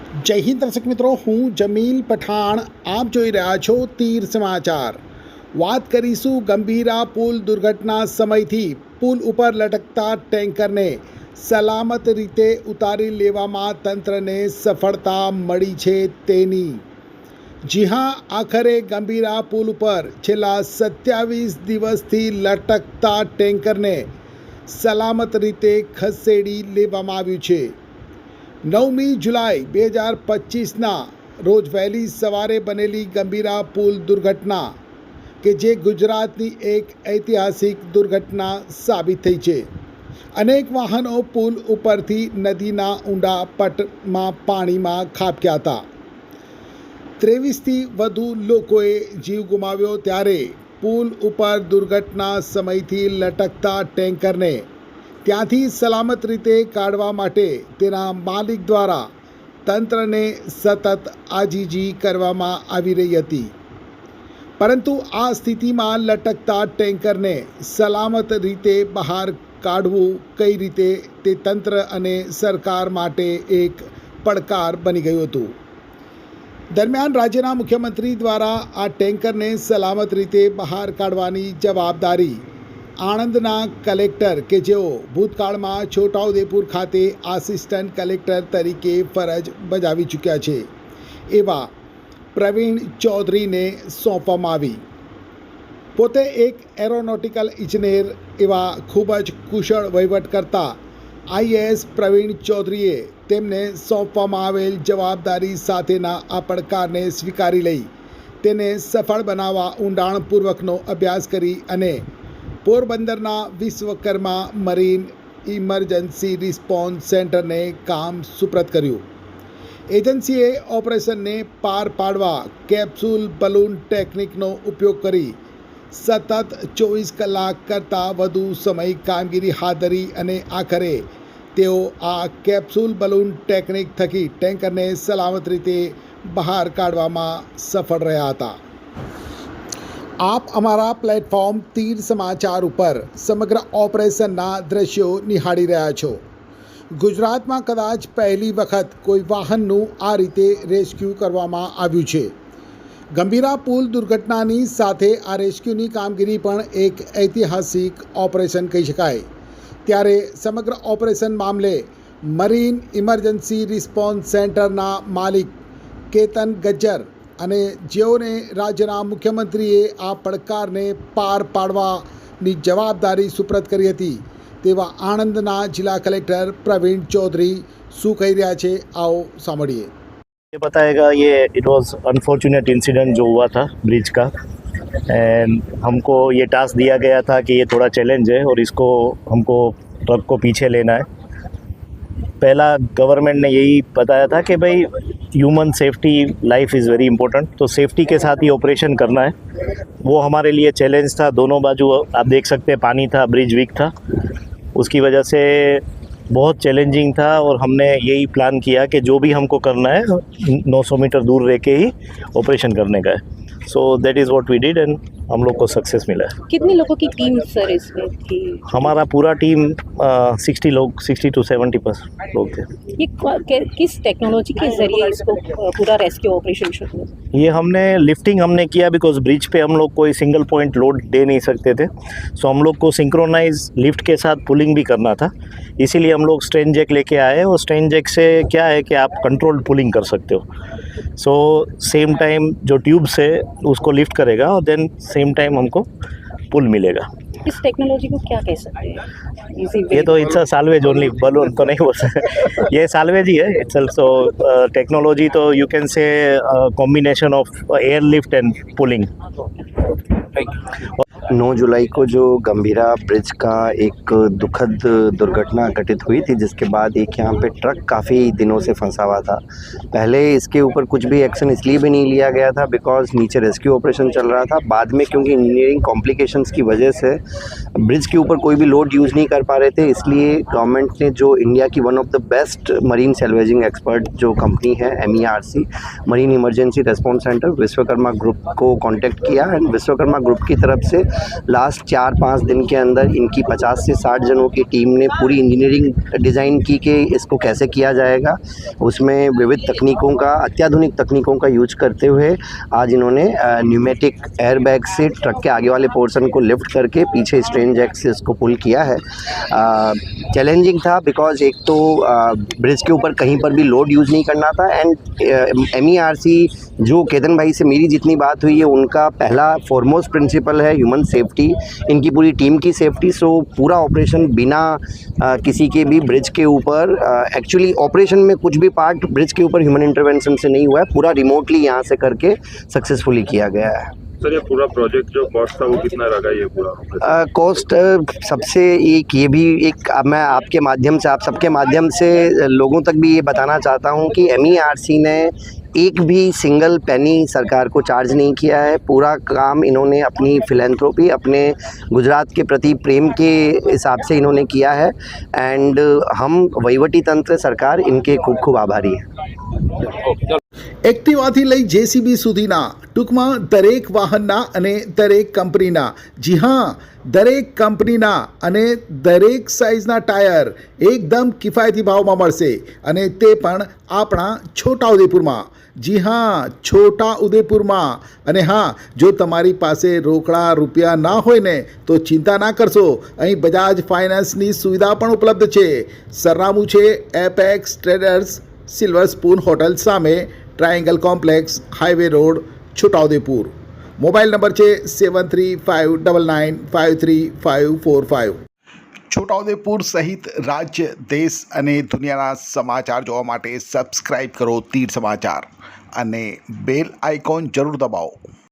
જય હિન્દ દર્શક મિત્રો, હું જમીલ પઠાણ. આપ જોઈ રહ્યા છો તીર સમાચાર. વાત કરીશું ગંભીરા પુલ દુર્ઘટના સમયથી પુલ ઉપર લટકતા ટેન્કરને સલામત રીતે ઉતારી લેવામાં તંત્રને સફળતા મળી છે તેની. જી હા, આખરે ગંભીરા પુલ ઉપર છેલ્લા 27 દિવસથી લટકતા ટેન્કરને સલામત રીતે ખસેડી લેવામાં આવ્યું છે. 9મી જુલાઈ 2025ના રોજ વહેલી સવારે બનેલી ગંભીરા પુલ દુર્ઘટના કે જે ગુજરાતની એક ઐતિહાસિક દુર્ઘટના સાબિત થઈ છે. અનેક વાહનો પુલ ઉપરથી નદીના ઊંડા પટમાં પાણીમાં ખાબક્યા હતા. 23થી વધુ લોકોએ જીવ ગુમાવ્યો. ત્યારે પુલ ઉપર દુર્ઘટના સમયથી લટકતા ટેન્કરને ત્યાંથી સલામત રીતે કાઢવા માટે તેના માલિક દ્વારા તંત્રને સતત આજીજી કરવામાં આવી રહી હતી. પરંતુ આ સ્થિતિમાં લટકતા ટેન્કરને સલામત રીતે બહાર કાઢવું કઈ રીતે તે તંત્ર અને સરકાર માટે એક પડકાર બની ગયું હતું. દરમિયાન રાજ્યના મુખ્યમંત્રી દ્વારા આ ટેન્કરને સલામત રીતે બહાર કાઢવાની જવાબદારી આણંદના કલેક્ટર કે જેઓ ભૂતકાળમાં છોટાઉદેપુર ખાતે આસિસ્ટન્ટ કલેક્ટર તરીકે ફરજ બજાવી ચૂક્યા છે એવા પ્રવીણ ચૌધરીને સોંપવામાં આવી. પોતે એક એરોનોટિકલ ઇજનેર એવા ખૂબ જ કુશળ વહીવટકર્તા IAS પ્રવીણ ચૌધરીએ તેમને સોંપવામાં આવેલ જવાબદારી સાથેના આ પડકારને સ્વીકારી લઈ તેને સફળ બનાવવા ઊંડાણપૂર્વકનો અભ્યાસ કરી અને પોરબંદરના વિશ્વકર્મા મરીન ઇમરજન્સી રિસ્પોન્સ સેન્ટરને કામ સુપ્રત કર્યું. એજન્સીએ ઓપરેશનને પાર પાડવા કેપ્સ્યુલ બલૂન ટેકનિકનો ઉપયોગ કરી સતત 24 કલાક કરતાં વધુ સમય કામગીરી હાથ ધરી અને આખરે તેઓ આ કેપ્સ્યુલ બલૂન ટેકનિક થકી ટેન્કરને સલામત રીતે બહાર કાઢવામાં સફળ રહ્યા હતા. આપ અમારા પ્લેટફોર્મ તીર સમાચાર ઉપર સમગ્ર ઓપરેશનના દ્રશ્યો નિહાળી રહ્યા છો. ગુજરાતમાં કદાચ પહેલી વખત કોઈ વાહનનું આ રીતે રેસ્ક્યુ કરવામાં આવ્યું છે. ગંભીરા પુલ દુર્ઘટનાની સાથે આ રેસ્ક્યુની કામગીરી પણ એક ઐતિહાસિક ઓપરેશન કહી શકાય. ત્યારે સમગ્ર ઓપરેશન મામલે મરીન ઇમરજન્સી રિસ્પોન્સ સેન્ટરના માલિક કેતન ગજ્જર અને જેઓને રાજ્યના મુખ્યમંત્રીએ આ પડકારને પાર પાડવાની જવાબદારી સુપ્રત કરી હતી તેવા આણંદના જિલ્લા કલેક્ટર પ્રવીણ ચૌધરી શું કહી રહ્યા છે, આવો સાંભળીએ. ये बताएगा ये इट वॉज अनफॉर्चुनेट इंसिडेंट जो हुआ था ब्रिज का, एंड हमको ये टास्क दिया गया था कि ये थोड़ा चैलेंज है और इसको हमको ट्रक को पीछे लेना है. पहला गवर्नमेंट ने यही बताया था कि भाई human safety life is very important, तो सेफ्टी के साथ ही ऑपरेशन करना है. वो हमारे लिए चैलेंज था. दोनों बाजू आप देख सकते हैं पानी था, ब्रिज वीक था, उसकी वजह से बहुत चैलेंजिंग था. और हमने यही प्लान किया कि जो भी हमको करना है 900 मीटर दूर रह के ही ऑपरेशन करने का है. So that is what we did and हम लोग को सक्सेस मिला है. कितने लोगों की टीम सर इसमें थी? हमारा पूरा टीम 60 लोग, 60 to 70% लोग थे. ये किस टेक्नोलॉजी के जरिए इसको पूरा रेस्क्यू ऑपरेशन शुरू हुआ? ये हमने लिफ्टिंग हमने किया बिकॉज ब्रिज पे हम लोग कोई सिंगल पॉइंट लोड दे नहीं सकते थे. सो हम लोग को सिंक्रोनाइज लिफ्ट के साथ पुलिंग भी करना था, इसीलिए हम लोग स्ट्रेन जैक लेके आए. और स्ट्रेन जैक से क्या है कि आप कंट्रोल्ड पुलिंग कर सकते हो. सो सेम टाइम जो ट्यूब्स है उसको लिफ्ट करेगा और देन सेम टाइम हमको पुल मिलेगा. इस टेक्नोलॉजी को क्या कह सकते हैं? ये तो it's a salvage only, balloon तो नहीं बोल सकते. ये साल्वेज ही है. इट्स ऑल्सो टेक्नोलॉजी, तो you can say combination of air lift and pulling. 9 जुलाई को जो गंभीरा ब्रिज का एक दुखद दुर्घटना घटित हुई थी, जिसके बाद एक यहाँ पे ट्रक काफ़ी दिनों से फंसा हुआ था. पहले इसके ऊपर कुछ भी एक्शन इसलिए भी नहीं लिया गया था बिकॉज नीचे रेस्क्यू ऑपरेशन चल रहा था. बाद में क्योंकि इंजीनियरिंग कॉम्प्लिकेशंस की वजह से ब्रिज के ऊपर कोई भी लोड यूज़ नहीं कर पा रहे थे, इसलिए गवर्नमेंट ने जो इंडिया की one of the best marine salvaging expert जो कंपनी है MERC, marine emergency response centre, Vishwakarma group को कॉन्टेक्ट किया. एंड विश्वकर्मा ग्रुप की तरफ से लास्ट 4-5 दिन के अंदर इनकी 50 से 60 जनों की टीम ने पूरी इंजीनियरिंग डिज़ाइन की कि इसको कैसे किया जाएगा। उसमें विविध तकनीकों का, अत्याधुनिक तकनीकों का यूज करते हुए आज इन्होंने न्यूमेटिक एयरबैग से ट्रक के आगे वाले पोर्शन को लिफ्ट करके पीछे स्ट्रेन जैक से इसको पुल किया है। चैलेंजिंग था बिकॉज एक तो ब्रिज के ऊपर कहीं पर भी लोड यूज़ नहीं करना था एंड MERC जो केतन भाई से मेरी जितनी बात हुई है उनका पहला फॉरमोस्ट प्रिंसिपल है ह्यूमन सेफ्टी, इनकी पूरी टीम की सेफ्टी। सो पूरा ऑपरेशन बिना किसी के भी ब्रिज के ऊपर, एक्चुअली ऑपरेशन में कुछ भी पार्ट ब्रिज के ऊपर ह्यूमन इंटरवेंशन से नहीं हुआ है, पूरा रिमोटली यहाँ से करके सक्सेसफुली किया गया है। सर ये पूरा प्रोजेक्ट जो कॉस्ट था वो कितना लगा ये पूरा? कॉस्ट सबसे एक ये भी एक मैं आपके माध्यम से, आप सबके माध्यम से लोगों तक भी ये बताना चाहता हूँ कि MERC ने एक भी सिंगल पेनी सरकार को चार्ज नहीं किया है। पूरा काम इन्होंने अपनी फिलैंथ्रोपी, अपने गुजरात के प्रति प्रेम के हिसाब से इन्होंने किया है एंड हम वहीवटी तंत्र, सरकार इनके खूब खूब आभारी हैं। એક્ટિવાથી લઈ JCB સુધીના, ટૂંકમાં દરેક વાહનના અને દરેક કંપનીના, જી હા, દરેક કંપનીના અને દરેક સાઇઝના ટાયર એકદમ કિફાયતી ભાવમાં મળશે અને તે પણ આપણા છોટાઉદેપુરમાં। જી હા, છોટાઉદેપુરમાં। અને હા, જો તમારી પાસે રોકડા રૂપિયા ના હોય ને તો ચિંતા ના કરશો, અહીં બજાજ ફાઇનાન્સની સુવિધા પણ ઉપલબ્ધ છે। સરનામું છે apex traders, silver spoon hotel સામે, triangle complex, highway road, Chhota Udepur. Mobile number છે 7359953545। છોટાઉદેપુર સહિત રાજ્ય, દેશ અને દુનિયાના સમાચાર જોવા માટે સબસ્ક્રાઈબ કરો તીર સમાચાર અને બેલ આઇકોન જરૂર દબાવો।